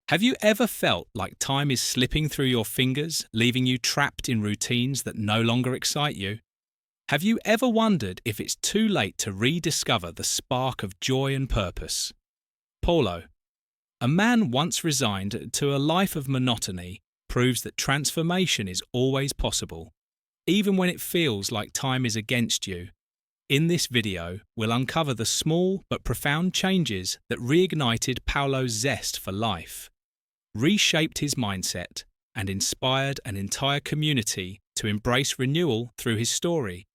Have you ever felt like time is slipping through your fingers, leaving you trapped in routines that no longer excite you? Have you ever wondered if it's too late to rediscover the spark of joy and purpose? Paulo, a man once resigned to a life of monotony, proves that transformation is always possible, even when it feels like time is against you. In this video, we'll uncover the small but profound changes that reignited Paulo's zest for life, reshaped his mindset, and inspired an entire community to embrace renewal through his story.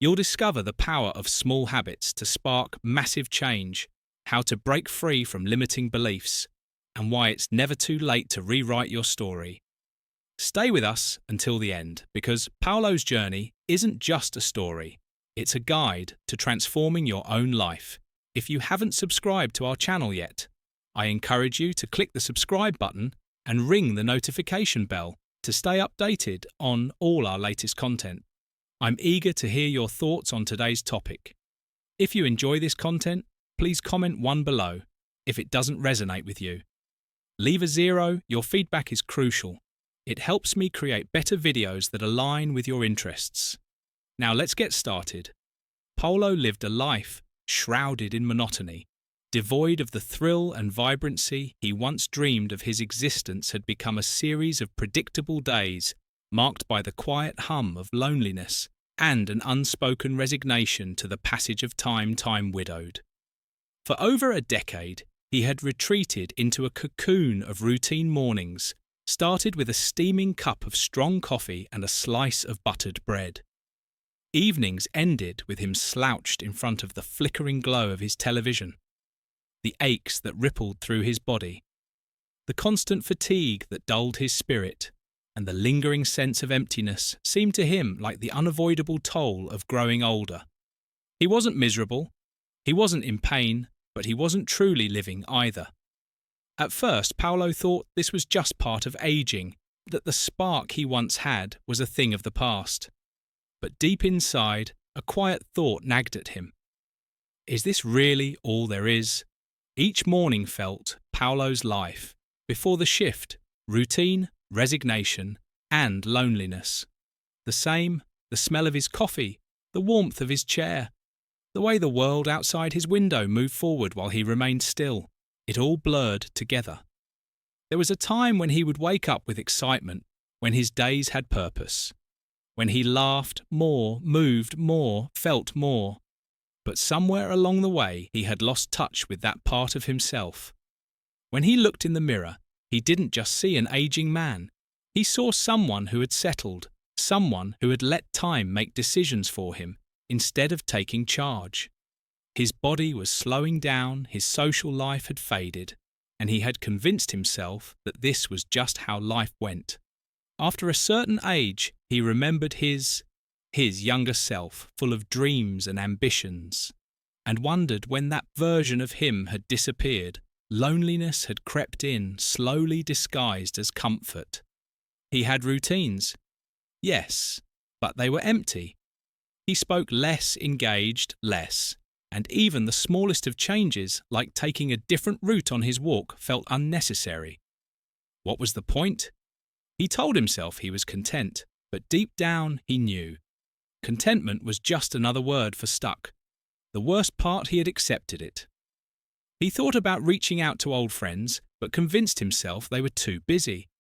You'll discover the power of small habits to spark massive change, how to break free from limiting beliefs, and why it's never too late to rewrite your story. Stay with us until the end, because Paulo's journey isn't just a story, it's a guide to transforming your own life. If you haven't subscribed to our channel yet, I encourage you to click the subscribe button and ring the notification bell to stay updated on all our latest content. I'm eager to hear your thoughts on today's topic. If you enjoy this content, please comment 1 below if it doesn't resonate with you. Leave a 0, your feedback is crucial. It helps me create better videos that align with your interests. Now let's get started. Paulo lived a life shrouded in monotony. Devoid of the thrill and vibrancy he once dreamed of, his existence had become a series of predictable days, marked by the quiet hum of loneliness and an unspoken resignation to the passage of time widowed. For over a decade, he had retreated into a cocoon of routine mornings, started with a steaming cup of strong coffee and a slice of buttered bread. Evenings ended with him slouched in front of the flickering glow of his television. The aches that rippled through his body, the constant fatigue that dulled his spirit, and the lingering sense of emptiness seemed to him like the unavoidable toll of growing older. He wasn't miserable, he wasn't in pain, but he wasn't truly living either. At first, Paulo thought this was just part of aging, that the spark he once had was a thing of the past. But deep inside, a quiet thought nagged at him. Is this really all there is? Each morning felt Paulo's life. Before the shift, routine, resignation, and loneliness. The same, the smell of his coffee, the warmth of his chair, the way the world outside his window moved forward while he remained still. It all blurred together. There was a time when he would wake up with excitement, when his days had purpose, when he laughed more, moved more, felt more. But somewhere along the way, he had lost touch with that part of himself. When he looked in the mirror, he didn't just see an aging man. He saw someone who had settled, someone who had let time make decisions for him instead of taking charge. His body was slowing down, his social life had faded, and he had convinced himself that this was just how life went. After a certain age, he remembered his younger self, full of dreams and ambitions, and wondered when that version of him had disappeared. Loneliness had crept in, slowly disguised as comfort. He had routines, yes, but they were empty. He spoke less, engaged less, and even the smallest of changes, like taking a different route on his walk, felt unnecessary. What was the point? He told himself he was content, but deep down he knew. Contentment was just another word for stuck. The worst part, he had accepted it. He thought about reaching out to old friends, but convinced himself they were too busy.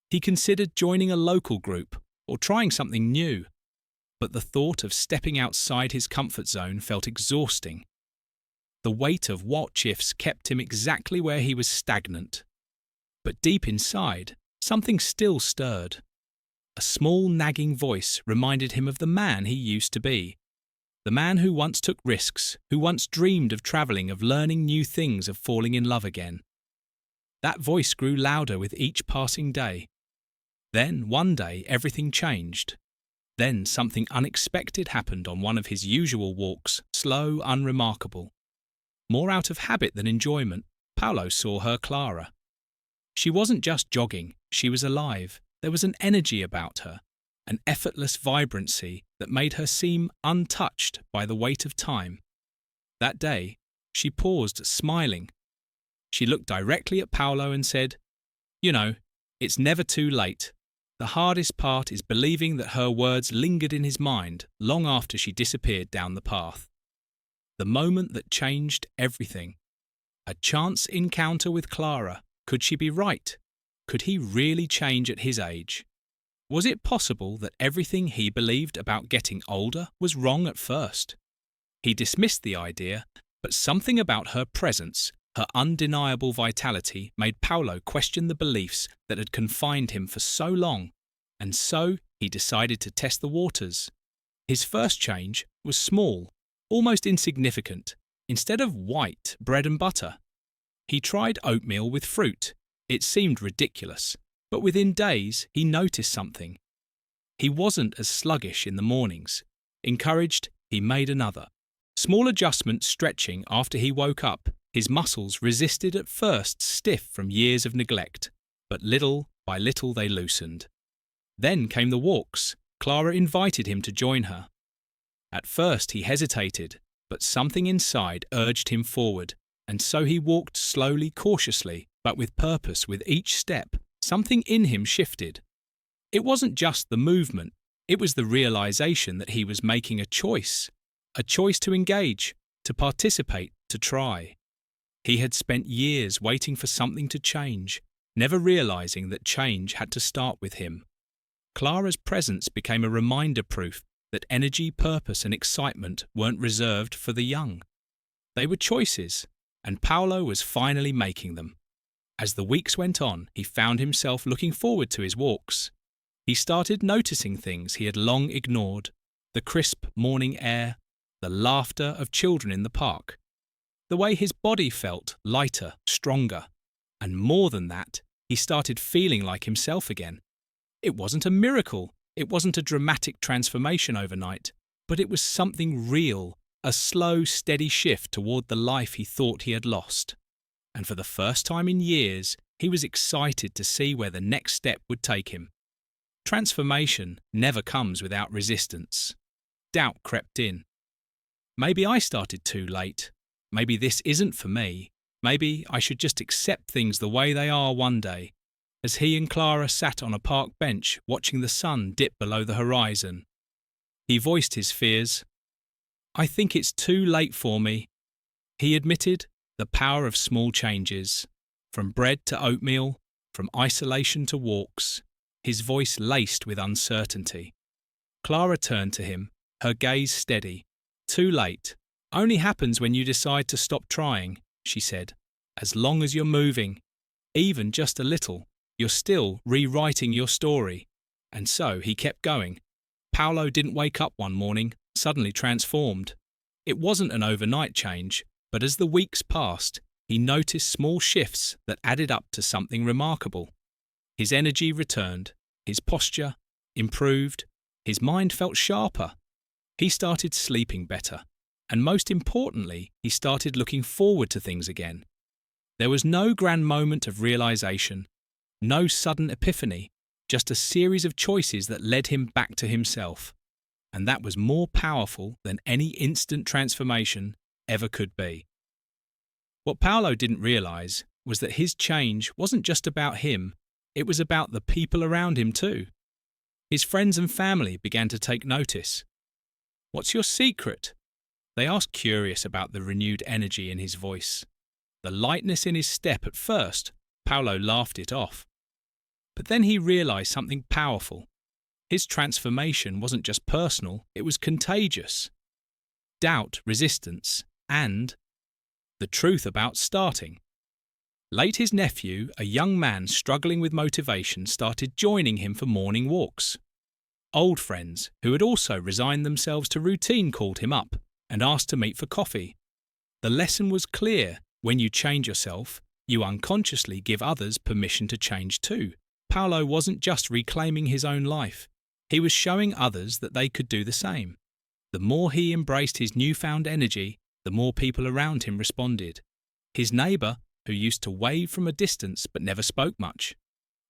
He considered joining a local group or trying something new, but the thought of stepping outside his comfort zone felt exhausting. The weight of what ifs kept him exactly where he was stagnant. But deep inside, something still stirred. A small nagging voice reminded him of the man he used to be. The man who once took risks, who once dreamed of travelling, of learning new things, of falling in love again. That voice grew louder with each passing day. Then, one day, everything changed. Then something unexpected happened on one of his usual walks, slow, unremarkable. More out of habit than enjoyment, Paulo saw her Clara. She wasn't just jogging, she was alive. There was an energy about her, an effortless vibrancy that made her seem untouched by the weight of time. That day, she paused, smiling. She looked directly at Paulo and said, You know, it's never too late. The hardest part is believing that her words lingered in his mind long after she disappeared down the path. The moment that changed everything. A chance encounter with Clara. Could she be right? Could he really change at his age? Was it possible that everything he believed about getting older was wrong at first? He dismissed the idea, but something about her presence, her undeniable vitality, made Paolo question the beliefs that had confined him for so long, and so he decided to test the waters. His first change was small, almost insignificant. Instead of white bread and butter, he tried oatmeal with fruit. It seemed ridiculous, but within days he noticed something. He wasn't as sluggish in the mornings. Encouraged, he made another. Small adjustments stretching after he woke up. His muscles resisted at first, stiff from years of neglect, but little by little they loosened. Then came the walks. Clara invited him to join her. At first he hesitated, but something inside urged him forward, and so he walked slowly, cautiously, but with purpose with each step. Something in him shifted. It wasn't just the movement, it was the realization that he was making a choice to engage, to participate, to try. He had spent years waiting for something to change, never realizing that change had to start with him. Clara's presence became a reminder proof that energy, purpose and excitement weren't reserved for the young. They were choices, and Paolo was finally making them. As the weeks went on, he found himself looking forward to his walks. He started noticing things he had long ignored: the crisp morning air, the laughter of children in the park, the way his body felt lighter, stronger, and more than that, he started feeling like himself again. It wasn't a miracle, it wasn't a dramatic transformation overnight, but it was something real, a slow, steady shift toward the life he thought he had lost. And for the first time in years, he was excited to see where the next step would take him. Transformation never comes without resistance. Doubt crept in. Maybe I started too late. Maybe this isn't for me. Maybe I should just accept things the way they are one day. As he and Clara sat on a park bench watching the sun dip below the horizon, he voiced his fears. "I think it's too late for me," he admitted. The power of small changes, from bread to oatmeal, from isolation to walks, his voice laced with uncertainty. Clara turned to him, her gaze steady. "Too late. Only happens when you decide to stop trying," she said. "As long as you're moving, even just a little, you're still rewriting your story." And so he kept going. Paolo didn't wake up one morning, suddenly transformed. It wasn't an overnight change, but as the weeks passed, he noticed small shifts that added up to something remarkable. His energy returned, his posture improved, his mind felt sharper. He started sleeping better, and most importantly, he started looking forward to things again. There was no grand moment of realization, no sudden epiphany, just a series of choices that led him back to himself. And that was more powerful than any instant transformation ever could be. What Paolo didn't realize was that his change wasn't just about him, it was about the people around him too. His friends and family began to take notice. "What's your secret?" They asked, curious about the renewed energy in his voice. The lightness in his step at first, Paolo laughed it off. But then he realized something powerful. His transformation wasn't just personal, it was contagious. Doubt, resistance, and the truth about starting. Late his nephew, a young man struggling with motivation, started joining him for morning walks. Old friends, who had also resigned themselves to routine, called him up and asked to meet for coffee. The lesson was clear: when you change yourself, you unconsciously give others permission to change too. Paolo wasn't just reclaiming his own life, he was showing others that they could do the same. The more he embraced his newfound energy, the more people around him responded. His neighbour, who used to wave from a distance but never spoke much,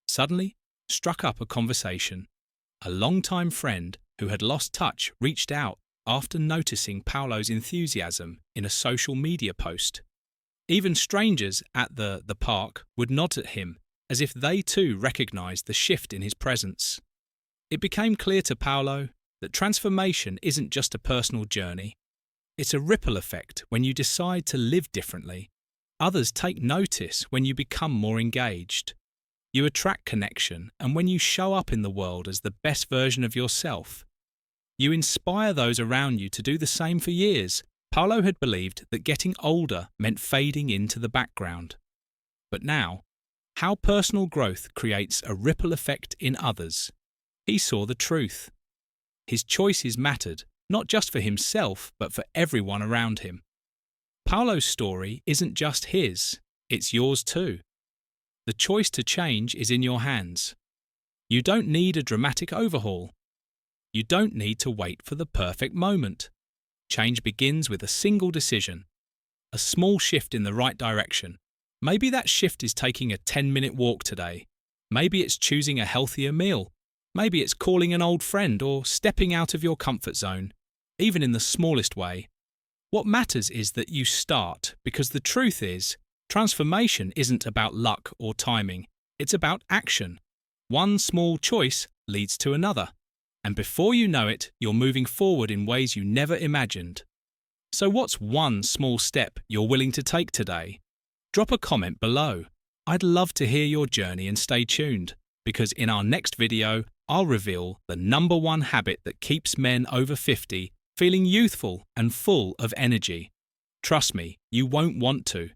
suddenly struck up a conversation. A long-time friend who had lost touch reached out after noticing Paolo's enthusiasm in a social media post. Even strangers at the park would nod at him, as if they too recognized the shift in his presence. It became clear to Paolo that transformation isn't just a personal journey. It's a ripple effect when you decide to live differently. Others take notice when you become more engaged. You attract connection, and when you show up in the world as the best version of yourself, you inspire those around you to do the same. For years, Paolo had believed that getting older meant fading into the background. But now, how personal growth creates a ripple effect in others. He saw the truth. His choices mattered, not just for himself, but for everyone around him. Paolo's story isn't just his, it's yours too. The choice to change is in your hands. You don't need a dramatic overhaul. You don't need to wait for the perfect moment. Change begins with a single decision, a small shift in the right direction. Maybe that shift is taking a 10-minute walk today. Maybe it's choosing a healthier meal. Maybe it's calling an old friend or stepping out of your comfort zone, even in the smallest way. What matters is that you start, because the truth is, transformation isn't about luck or timing. It's about action. One small choice leads to another. And before you know it, you're moving forward in ways you never imagined. So what's one small step you're willing to take today? Drop a comment below. I'd love to hear your journey, and stay tuned, because in our next video, I'll reveal the #1 habit that keeps men over 50 feeling youthful and full of energy. Trust me, you won't want to.